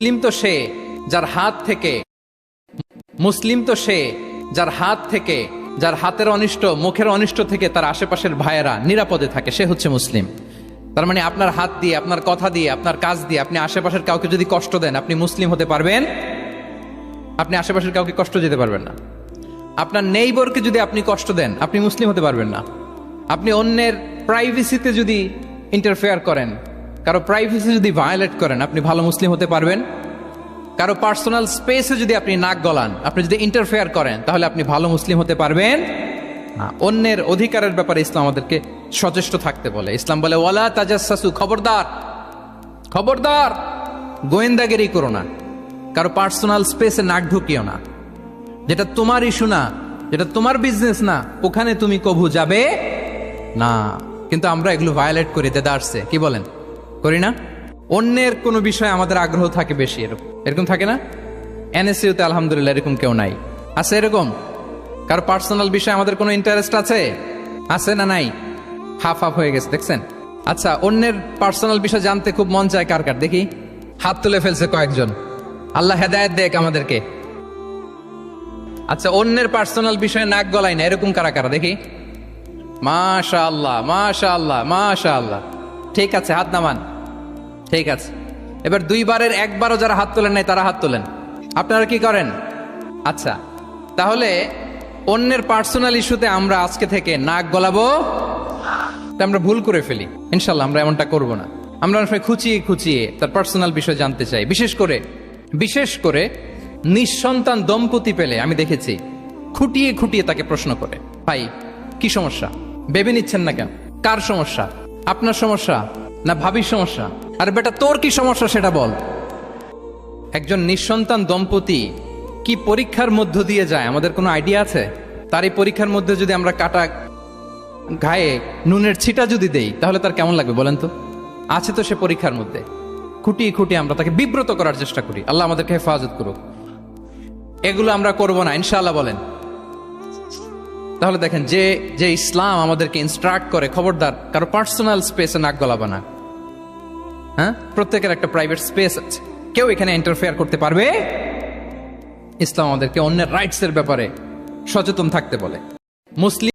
মুসলিম তো সে যার হাত থেকে মুসলিম তো সে যার হাত থেকে যার হাতের অনিষ্ট মুখের অনিষ্ট থেকে তার আশেপাশের ভাইয়েরা নিরাপদে থাকে, সে হচ্ছে মুসলিম। তার মানে আপনার হাত দিয়ে, আপনার কথা দিয়ে, আপনার কাজ দিয়ে আপনি আশেপাশের কাউকে যদি কষ্ট দেন, আপনি মুসলিম হতে পারবেন? আপনি আশেপাশের কাউকে কষ্ট দিতে পারবেন না। আপনার নেইবরকে যদি আপনি কষ্ট দেন, আপনি মুসলিম হতে পারবেন না। আপনি অন্যের প্রাইভেসিতে যদি ইন্টারফেয়ার করেন, কারো প্রাইভেসি যদি ভায়োলেট করেন, আপনি ভালো মুসলিম হতে পারবেন? কারো পার্সোনাল স্পেসে যদি আপনি নাক গলান, আপনি যদি ইন্টারফেয়ার করেন, তাহলে আপনি ভালো মুসলিম হতে পারবেন না। অন্যের অধিকারের ব্যাপারে ইসলাম আমাদেরকে সচেষ্ট থাকতে বলে। ইসলাম বলে ওয়ালা তাজাসসু, খবরদার খবরদার, গোয়েন্দাগিরি করো না, কারো পার্সোনাল স্পেসে নাক ঢুকিও না। যেটা তোমার ইস্যু না, যেটা তোমার বিজনেস না, ওখানে তুমি কভু যাবে না। কিন্তু আমরা এগুলো ভায়োলেট করি, দেদারসে, কি বলেন, করি না? অন্যের কোনো বিষয়ে আমাদের আগ্রহ থাকে বেশি, এরকম থাকে না? এনএসইউতে আলহামদুলিল্লাহ এরকম কেউ নাই, আছে এরকম? কারো পার্সোনাল বিষয়ে আমাদের কোনো ইন্টারেস্ট আছে? আছে না নাই? হাফ হাফ হয়ে গেছে, দেখছেন? আচ্ছা, অন্যের পার্সোনাল বিষয় জানতে খুব মন চায় কার কার, দেখি হাত তুলে ফেলছে কয়েকজন। আল্লাহ হেদায়েত দেখ আমাদেরকে। আচ্ছা, অন্যের পার্সোনাল বিষয়ে নাক গলাই না, এরকম কারা কারা, দেখি। মাশাআল্লাহ মাশাআল্লাহ মাশাআল্লাহ, ঠিক আছে, হাত নামান, ঠিক আছে। এবার দুইবারের একবারও যারা হাত তোলেন নাই তারা হাত তোলেন। আপনারা কি করেন? আচ্ছা, তাহলে অন্যের পার্সোনাল ইস্যুতে আমরা আজকে থেকে নাক গলাবো, আমরা ভুল করে ফেলি। ইনশাল্লাহ আমরা এমনটা করব না। আমরা অনেক সময় খুঁচিয়ে খুঁচিয়ে তার পার্সোনাল বিষয় জানতে চাই। বিশেষ করে নিঃসন্তান দম্পতি পেলে আমি দেখেছি খুঁটিয়ে খুঁটিয়ে তাকে প্রশ্ন করে, ভাই কি সমস্যা, ভেবে নিচ্ছেন না কেন, কার সমস্যা, আপনার সমস্যা না ভাবির সমস্যা? আর বেটা তোর কি সমস্যা সেটা বল। একজন নিঃসন্তান দম্পতি কি পরীক্ষার মধ্য দিয়ে যায় আমাদের কোনো আইডিয়া আছে? তার এই পরীক্ষার মধ্যে যদি আমরা কাটা গায়ে নুনের ছিটা যদি দেই, তাহলে তার কেমন লাগবে বলেন তো? আছে তো সে পরীক্ষার মধ্যে। খুঁটিয়ে খুঁটিয়ে আমরা তাকে বিব্রত করার চেষ্টা করি। আল্লাহ আমাদেরকে হেফাজত করুক। এগুলো আমরা করব না, ইনশাআল্লাহ বলেন। তাহলে দেখেন, যে ইসলাম আমাদেরকে ইনস্ট্রাক্ট করে, খবরদার কারো পার্সোনাল স্পেসে নাক গলাবা না। হ্যাঁ, প্রত্যেকের একটা প্রাইভেট স্পেস আছে, কেউ এখানে ইন্টারফেয়ার করতে পারবে? ইসলাম আমাদেরকে অন্যের রাইটস এর ব্যাপারে সচেতন থাকতে বলে। মুসলিম